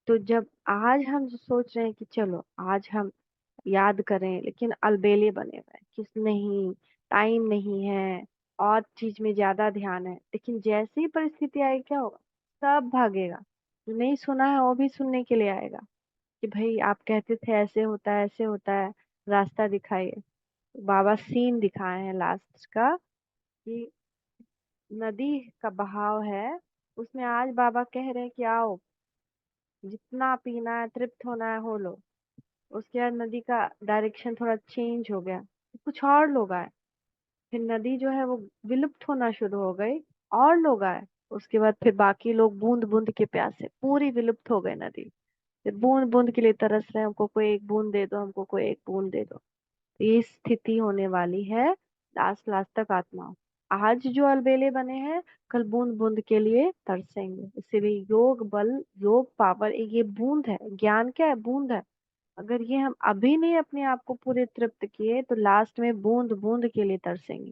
तो जब आज हम सोच रहे हैं कि चलो आज हम याद करें, लेकिन अलबेले बने हुए हैं किस नहीं, टाइम नहीं है, और चीज में ज्यादा ध्यान है, लेकिन जैसे ही परिस्थिति आएगी क्या होगा, सब भागेगा। जो नहीं सुना है वो भी सुनने के लिए आएगा कि भाई आप कहते थे ऐसे होता है ऐसे होता है, रास्ता दिखाइए। बाबा सीन दिखाए हैं लास्ट का कि नदी का बहाव है, उसमें आज बाबा कह रहे हैं कि आओ जितना पीना है तृप्त होना है हो लो। उसके बाद नदी का डायरेक्शन थोड़ा चेंज हो गया, कुछ और लोग आए, फिर नदी जो है वो विलुप्त होना शुरू हो गई, और लोग आए। उसके बाद फिर बाकी लोग बूंद बूंद के प्यासे पूरी विलुप्त हो गई नदी। फिर बूंद बूंद के लिए तरस रहे हैं, हमको कोई एक बूंद दे दो, हमको कोई एक बूंद दे दो। तो ये स्थिति होने वाली है लास्ट लास्ट तक आत्मा। आज जो अलबेले बने हैं कल बूंद बूंद के लिए तरसेंगे। इसीलिए योग बल, योग पावर ये बूंद है। ज्ञान क्या है, बूंद है। अगर ये हम अभी नहीं अपने आप को पूरे तृप्त किए तो लास्ट में बूंद बूंद के लिए तरसेंगे।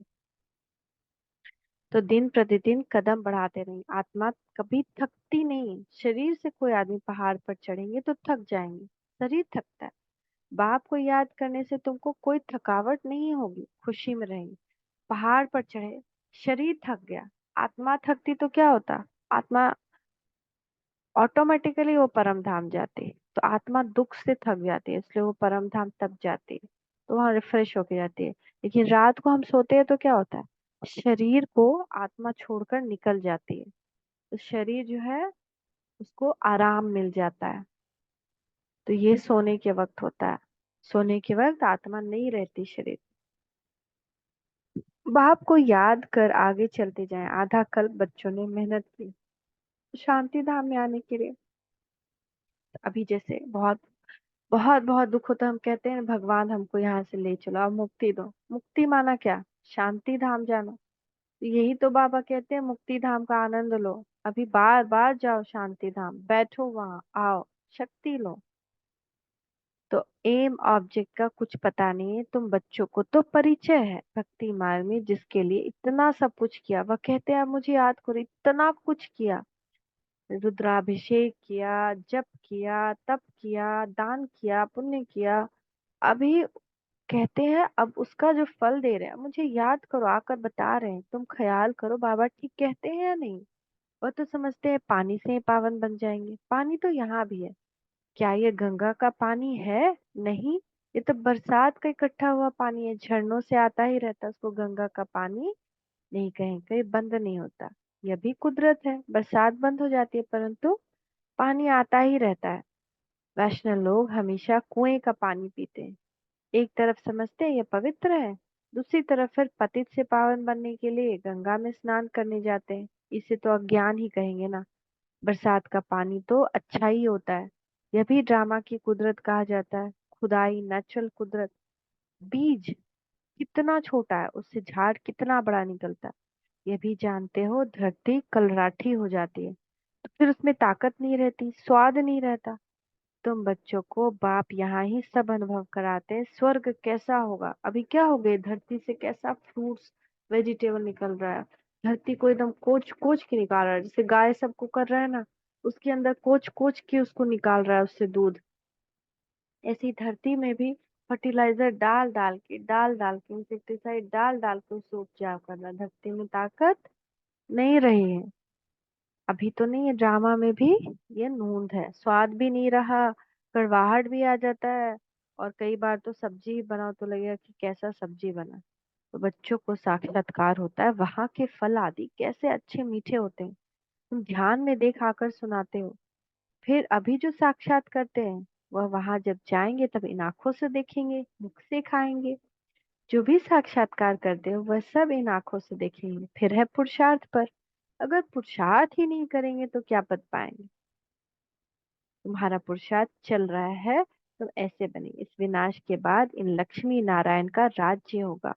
तो दिन प्रतिदिन कदम बढ़ाते रहें, आत्मा कभी थकती नहीं। शरीर से कोई आदमी पहाड़ पर चढ़ेंगे तो थक जाएंगे, शरीर थकता है। बाप को याद करने से तुमको कोई थकावट नहीं होगी, खुशी में रहेंगे। पहाड़ पर चढ़े, शरीर थक गया, आत्मा थकती तो क्या होता? आत्मा ऑटोमेटिकली वो परम धाम जाती है। तो आत्मा दुख से थक जाती है, इसलिए वो परम धाम तब जाती है, तो वहां रिफ्रेश होके जाती है। लेकिन रात को हम सोते हैं तो क्या होता है? शरीर को आत्मा छोड़कर निकल जाती है, तो शरीर जो है उसको आराम मिल जाता है। तो ये सोने के वक्त होता है। सोने के वक्त आत्मा नहीं रहती शरीर। बाप को याद कर आगे चलते जाएं। आधा कल्प बच्चों ने मेहनत की शांति धाम में आने के लिए। अभी जैसे बहुत बहुत बहुत दुख होता है, हम कहते हैं भगवान हमको यहाँ से ले चलो और मुक्ति दो। मुक्ति माना क्या? शांति धाम जाना। तो यही तो बाबा कहते हैं, मुक्ति धाम का आनंद लो। अभी बार बार जाओ शांति धाम, बैठो वहां, आओ, शक्ति लो। तो एम ऑब्जेक्ट का कुछ पता नहीं है। तुम बच्चों को तो परिचय है भक्ति मार्ग में, जिसके लिए इतना सब कुछ किया। वह कहते हैं, मुझे याद करो, इतना कुछ किया। रुद्राभिषेक किया, जप किया, तप किया, दान किया, पुण्य किया। अभी कहते हैं अब उसका जो फल दे रहे हैं, मुझे याद करो, आकर बता रहे हैं, तुम ख्याल करो बाबा ठीक कहते हैं या नहीं। वह तो समझते हैं पानी से ही पावन बन जाएंगे। पानी तो यहाँ भी है। क्या ये गंगा का पानी है? नहीं, ये तो बरसात का इकट्ठा हुआ पानी है, झरनों से आता ही रहता है। उसको गंगा का पानी नहीं कहेंगे, बंद नहीं होता। यह भी कुदरत है, बरसात बंद हो जाती है परंतु पानी आता ही रहता है। वैष्णव लोग हमेशा कुएं का पानी पीते हैं। एक तरफ समझते हैं ये पवित्र है, दूसरी तरफ फिर पतित से पावन बनने के लिए गंगा में स्नान करने जाते हैं। इसे तो अज्ञान ही कहेंगे ना। बरसात का पानी तो अच्छा ही होता है। यह भी ड्रामा की कुदरत कहा जाता है। खुदाई, नेचुरल कुदरत। बीज कितना छोटा है, उससे झाड़ कितना बड़ा निकलता है। यह भी जानते हो, धरती कलराठी हो जाती है तो फिर उसमें ताकत नहीं रहती, स्वाद नहीं रहता। तुम बच्चों को बाप यहाँ ही सब अनुभव कराते हैं, स्वर्ग कैसा होगा। अभी क्या हो गए, धरती से कैसा फ्रूट्स वेजिटेबल निकल रहा है। धरती को एकदम कोच कोच के निकाल रहा है, जैसे गाय सबको कर रहा है ना, उसके अंदर कोच कोच के उसको निकाल रहा है, उससे दूध। ऐसी धरती में भी फर्टिलाइजर डाल डाल के इंसेक्टिसाइड डाल डाल के उसे उपजाऊ करना। धरती में ताकत नहीं रही है। अभी तो नहीं है, ड्रामा में भी ये नूंद है, स्वाद भी नहीं रहा, कड़वाहट भी आ जाता है। और कई बार तो सब्जी बनाओ तो लगेगा कि कैसा सब्जी बना। तो बच्चों को साक्षात्कार होता है, वहां के फल आदि कैसे अच्छे मीठे होते हैं, तुम ध्यान में देख आकर सुनाते हो। फिर अभी जो साक्षात करते हैं, वह वहां जब जाएंगे तब इन आंखों से देखेंगे, मुख से खाएंगे। जो भी साक्षात्कार करते हो वह सब इन आंखों से देखेंगे। फिर है पुरुषार्थ पर। अगर पुरुषार्थ ही नहीं करेंगे तो क्या पद पाएंगे? तुम्हारा पुरुषार्थ चल रहा है, तुम ऐसे बने। इस विनाश के बाद इन लक्ष्मी नारायण का राज्य होगा।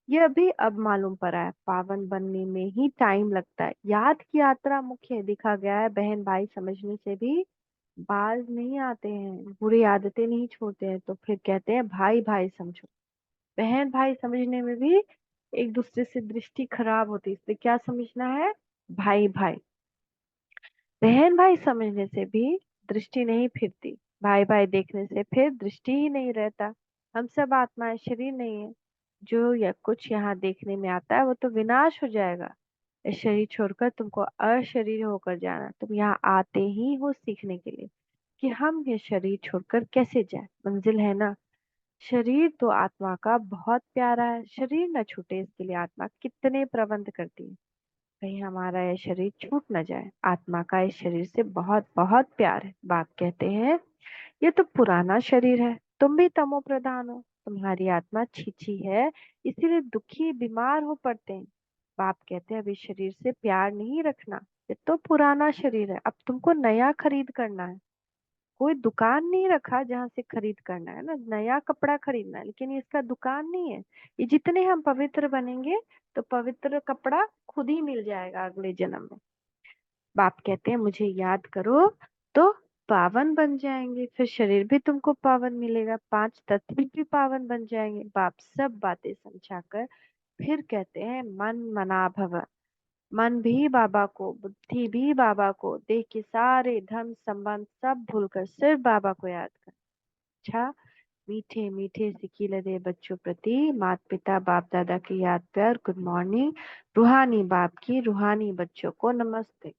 यह भी अब मालूम पड़ा है, पावन बनने में ही टाइम लगता है। याद की यात्रा मुख्य दिखा गया है। बहन भाई समझने से भी बाज नहीं आते हैं, बुरी आदतें नहीं छोड़ते हैं, तो फिर कहते हैं भाई भाई समझो। बहन भाई समझने में भी एक दूसरे से दृष्टि खराब होती है, इसलिए क्या समझना है? भाई भाई। बहन भाई समझने से भी दृष्टि नहीं फिरती, भाई भाई देखने से फिर दृष्टि ही नहीं रहता। हम सब आत्माएं, शरीर नहीं है। जो या कुछ यहाँ देखने में आता है वो तो विनाश हो जाएगा। इस शरीर छोड़कर तुमको अशरीर होकर जाना। तुम यहाँ आते ही हो सीखने के लिए कि हम ये शरीर छोड़कर कैसे जाए। मंजिल है ना, शरीर तो आत्मा का बहुत प्यारा है, शरीर न छूटे इसके लिए आत्मा कितने प्रबंध करती है। कहीं हमारा यह शरीर छूट न जाए। आत्मा का इस शरीर से बहुत बहुत प्यार है। बाप कहते हैं, ये तो पुराना शरीर है, तुम भी तमो प्रधान हो, तुम्हारी आत्मा छीछी है, इसीलिए दुखी बीमार हो पड़ते हैं। बाप कहते हैं, अभी शरीर से प्यार नहीं रखना, ये तो पुराना शरीर है, अब तुमको नया खरीद करना है। कोई दुकान नहीं रखा जहाँ से खरीद करना है ना, नया कपड़ा खरीदना है, लेकिन इसका दुकान नहीं है। ये जितने हम पवित्र बनेंगे तो पवित्र कपड़ा खुद ही मिल जाएगा अगले जन्म में। बाप कहते हैं, मुझे याद करो तो पावन बन जाएंगे, फिर शरीर भी तुमको पावन मिलेगा, पांच तत्व भी पावन बन जाएंगे। बाप सब बातें समझाकर फिर कहते हैं, मन मना भव। मन भी बाबा को, बुद्धि भी बाबा को, देह के सारे धर्म संबंध सब भूलकर सिर्फ बाबा को याद कर। अच्छा, मीठे मीठे सिकीले दे बच्चों प्रति माता पिता बाप दादा की याद प्यार गुड मॉर्निंग। रूहानी बाप की रूहानी बच्चों को नमस्ते।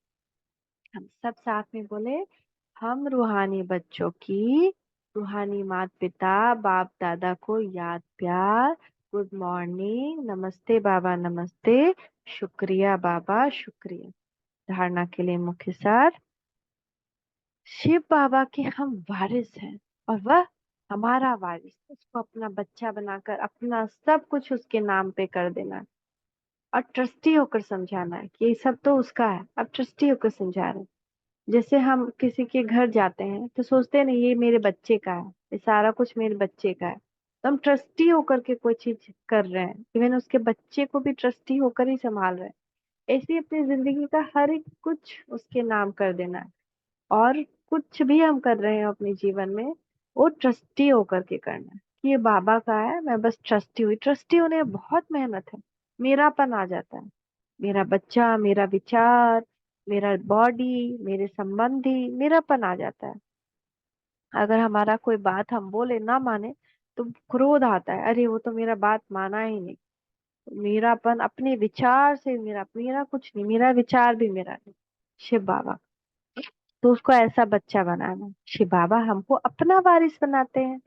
हम सब साथ में बोले, हम रूहानी बच्चों की रूहानी माता पिता बाप दादा को याद प्यार गुड मॉर्निंग, नमस्ते बाबा नमस्ते, शुक्रिया बाबा शुक्रिया। धारणा के लिए मुख्य सार, शिव बाबा के हम वारिस हैं और वह हमारा वारिस, उसको अपना बच्चा बनाकर अपना सब कुछ उसके नाम पे कर देना है और ट्रस्टी होकर समझाना है कि ये सब तो उसका है। अब ट्रस्टी होकर समझा रहे हैं। जैसे हम किसी के घर जाते हैं तो सोचते हैं नहीं ये मेरे बच्चे का है, ये सारा कुछ मेरे बच्चे का है, तो हम ट्रस्टी होकर के कोई चीज कर रहे हैं, इवन उसके बच्चे को भी ट्रस्टी होकर ही संभाल रहे हैं। ऐसे ही अपनी जिंदगी का हर एक कुछ उसके नाम कर देना है और कुछ भी हम कर रहे हैं अपने जीवन में वो ट्रस्टी होकर के करना है कि ये बाबा का है, मैं बस ट्रस्टी हुई। ट्रस्टी होने में बहुत मेहनत है, मेरापन आ जाता है, मेरा बच्चा, मेरा विचार, मेरा बॉडी, मेरे संबंधी, मेरापन आ जाता है। अगर हमारा कोई बात हम बोले ना माने तो क्रोध आता है, अरे वो तो मेरा बात माना ही नहीं। मेरापन अपने विचार से, मेरा मेरा कुछ नहीं, मेरा विचार भी मेरा नहीं। शिव बाबा, तो उसको ऐसा बच्चा बनाना है। शिव बाबा हमको अपना वारिस बनाते हैं।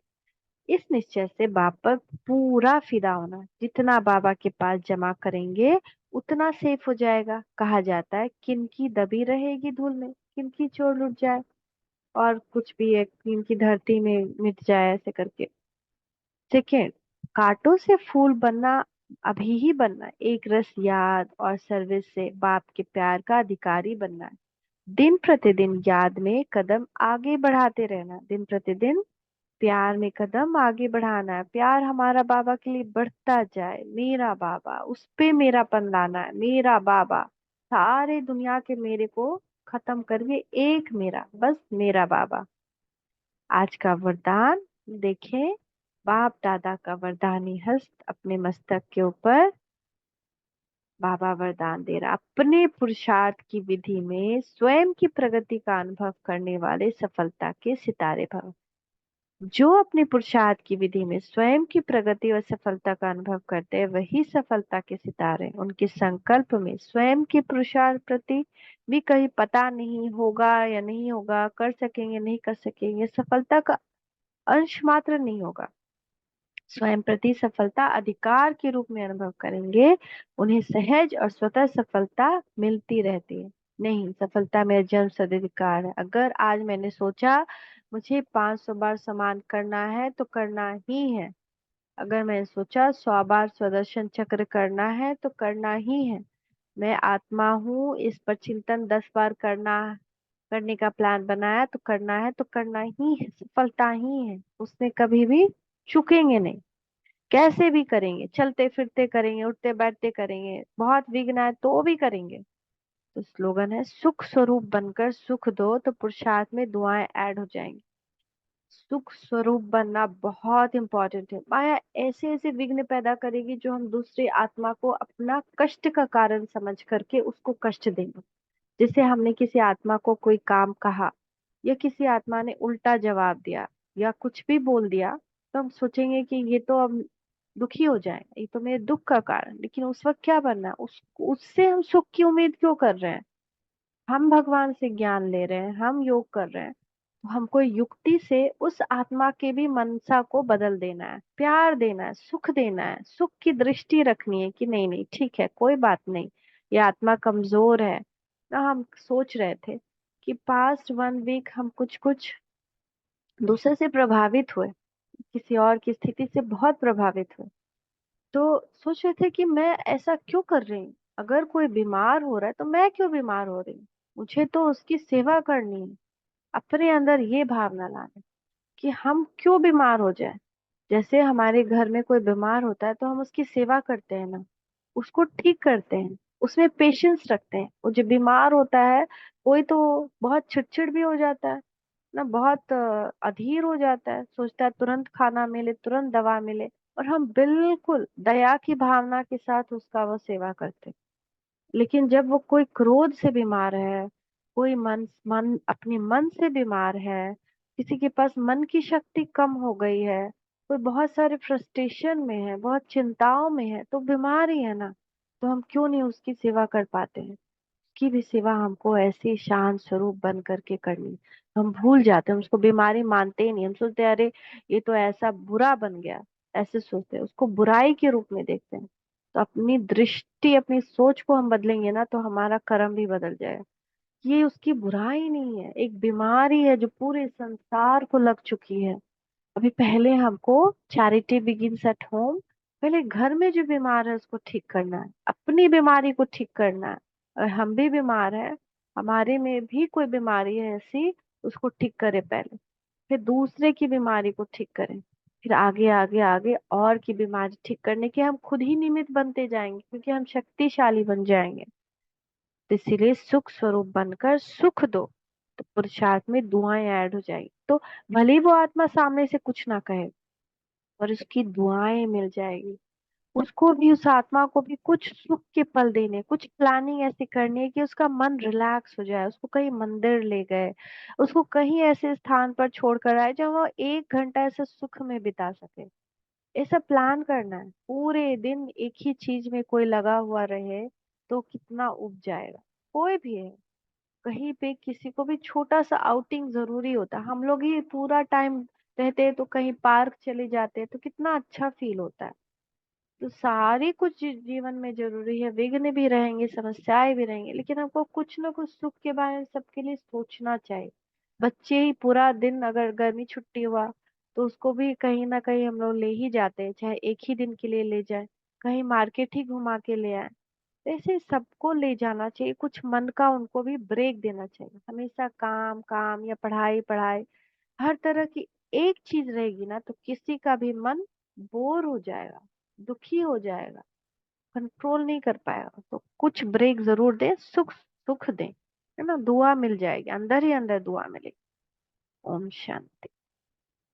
इस निश्चय से बाप पर पूरा फिदा होना, जितना बाबा के पास जमा करेंगे उतना सेफ हो जाएगा। कहा जाता है किनकी दबी रहेगी धूल में, किनकी चोट लुट जाए और कुछ भी एक किनकी धरती में मिट जाए, ऐसे करके। सेकेंड, कांटों से फूल बनना अभी ही बनना, एक रस याद और सर्विस से बाप के प्यार का अधिकारी बनना है। दिन प्रतिदिन याद में कदम आगे बढ़ाते रहना, दिन प्रतिदिन प्यार में कदम आगे बढ़ाना है। प्यार हमारा बाबा के लिए बढ़ता जाए। मेरा बाबा, उस पे मेरापन लाना है। मेरा बाबा, सारे दुनिया के मेरे को खत्म करके एक मेरा, बस मेरा बाबा। आज का वरदान देखें, बाप दादा का वरदानी हस्त अपने मस्तक के ऊपर बाबा वरदान दे रहा, अपने पुरुषार्थ की विधि में स्वयं की प्रगति का अनुभव करने वाले सफलता के सितारे भव। जो अपने पुरुषार्थ की विधि में स्वयं की प्रगति और सफलता का अनुभव करते हैं वही सफलता के सितारे। उनके संकल्प में स्वयं के पुरुषार्थ प्रति भी कहीं पता नहीं होगा या नहीं होगा, कर सकेंगे नहीं कर सकेंगे, सफलता का अंश मात्र नहीं होगा। स्वयं प्रति सफलता अधिकार के रूप में अनुभव करेंगे। उन्हें सहज और स्वतः सफलता मिलती रहती है। नहीं, सफलता मेरा जन्म सिद्ध अधिकार है। अगर आज मैंने सोचा मुझे 500 बार समान करना है तो करना ही है। अगर मैंने सोचा 100 बार स्वदर्शन चक्र करना है तो करना ही है। मैं आत्मा हूँ, इस पर चिंतन 10 बार करने का प्लान बनाया तो करना है, तो करना ही है। सफलता ही है, उसमें कभी भी चुकेंगे नहीं। कैसे भी करेंगे, चलते फिरते करेंगे, उठते बैठते करेंगे, बहुत विघ्न है तो भी करेंगे। तो स्लोगन है, सुख स्वरूप बनकर सुख दो तो पुरुषार्थ में दुआएं ऐड हो जाएंगी। सुख स्वरूप बनना बहुत इंपॉर्टेंट है। माया ऐसे ऐसे विघ्न पैदा करेगी जो हम दूसरी आत्मा को अपना कष्ट का कारण समझ करके उसको कष्ट देंगे। जैसे हमने किसी आत्मा को कोई काम कहा या किसी आत्मा ने उल्टा जवाब दिया या कुछ भी बोल दिया, तो हम सोचेंगे कि ये तो अब दुखी हो जाएगा, ये तो मेरे दुख का कारण। लेकिन उस वक्त क्या बनना है, उससे हम सुख की उम्मीद क्यों कर रहे हैं? हम भगवान से ज्ञान ले रहे हैं, हम योग कर रहे हैं, तो हमको युक्ति से उस आत्मा के भी मनसा को बदल देना है, प्यार देना है, सुख देना है, सुख की दृष्टि रखनी है कि नहीं नहीं ठीक है, कोई बात नहीं, ये आत्मा कमजोर है ना। हम सोच रहे थे कि पास्ट 1 वीक हम कुछ कुछ दूसरे से प्रभावित हुए, किसी और की स्थिति से बहुत प्रभावित हुए। तो सोच रहे थे कि मैं ऐसा क्यों कर रही हूँ, अगर कोई बीमार हो रहा है तो मैं क्यों बीमार हो रही हूँ, मुझे तो उसकी सेवा करनी है। अपने अंदर ये भावना लाना कि हम क्यों बीमार हो जाए। जैसे हमारे घर में कोई बीमार होता है तो हम उसकी सेवा करते हैं ना, उसको ठीक करते हैं, उसमें पेशेंस रखते हैं। वो जो बीमार होता है कोई तो बहुत चिड़चिड़ भी हो जाता है ना, बहुत अधीर हो जाता है, सोचता है तुरंत खाना मिले, तुरंत दवा मिले, और हम बिल्कुल दया की भावना के साथ उसका वो सेवा करते हैं। लेकिन जब वो कोई क्रोध से बीमार है, कोई मन मन अपने मन से बीमार है, किसी के पास मन की शक्ति कम हो गई है, कोई बहुत सारे फ्रस्ट्रेशन में है, बहुत चिंताओं में है, तो बीमार ही है ना। तो हम क्यों नहीं उसकी सेवा कर पाते हैं? उसकी भी सेवा हमको ऐसे ही शांत स्वरूप बन करके करनी। हम भूल जाते हैं, हम उसको बीमारी मानते ही नहीं। हम सोचते हैं अरे ये तो ऐसा बुरा बन गया, ऐसे सोचते हैं, उसको बुराई के रूप में देखते हैं। तो अपनी दृष्टि, अपनी सोच को हम बदलेंगे ना, तो हमारा कर्म भी बदल जाएगा। ये उसकी बुराई नहीं है, एक बीमारी है जो पूरे संसार को लग चुकी है। अभी पहले हमको चैरिटी बिगिंस एट होम। पहले घर में जो बीमार है उसको ठीक करना है, अपनी बीमारी को ठीक करना है। और हम भी बीमार है, हमारे में भी कोई बीमारी है ऐसी, उसको ठीक करे पहले। फिर दूसरे की बीमारी को ठीक करें। फिर आगे आगे आगे और की बीमारी ठीक करने के हम खुद ही निमित्त बनते जाएंगे, क्योंकि हम शक्तिशाली बन जाएंगे। तो इसीलिए सुख स्वरूप बनकर सुख दो, तो पुरुषार्थ में दुआएं ऐड हो जाएगी। तो भले ही वो आत्मा सामने से कुछ ना कहे, और उसकी दुआएं मिल जाएगी। उसको भी, उस आत्मा को भी कुछ सुख के पल देने, कुछ प्लानिंग ऐसी करनी है कि उसका मन रिलैक्स हो जाए। उसको कहीं मंदिर ले गए, उसको कहीं ऐसे स्थान पर छोड़ कर आए जहाँ वो 1 घंटा ऐसे सुख में बिता सके। ऐसा प्लान करना है। पूरे दिन एक ही चीज में कोई लगा हुआ रहे तो कितना उब जाएगा। कोई भी है, कहीं पे किसी को भी छोटा सा आउटिंग जरूरी होता है। हम लोग ही पूरा टाइम रहते हैं तो कहीं पार्क चले जाते हैं तो कितना अच्छा फील होता है। तो सारी कुछ जीवन में जरूरी है, विघ्न भी रहेंगे, समस्याएं भी रहेंगी, लेकिन हमको कुछ ना कुछ सुख के बारे में सबके लिए सोचना चाहिए। बच्चे ही पूरा दिन अगर गर्मी छुट्टी हुआ तो उसको भी कहीं ना कहीं हम लोग ले ही जाते हैं, चाहे एक ही दिन के लिए ले जाए, कहीं मार्केट ही घुमा के ले आए। ऐसे सबको ले जाना चाहिए, कुछ मन का उनको भी ब्रेक देना चाहिए। हमेशा काम काम या पढ़ाई पढ़ाई, हर तरह की एक चीज रहेगी ना, तो किसी का भी मन बोर हो जाएगा, दुखी हो जाएगा, कंट्रोल नहीं कर पाएगा। तो कुछ ब्रेक जरूर दे, सुख सुख दे, है ना। दुआ मिल जाएगी, अंदर ही अंदर दुआ मिलेगी। ओम शांति।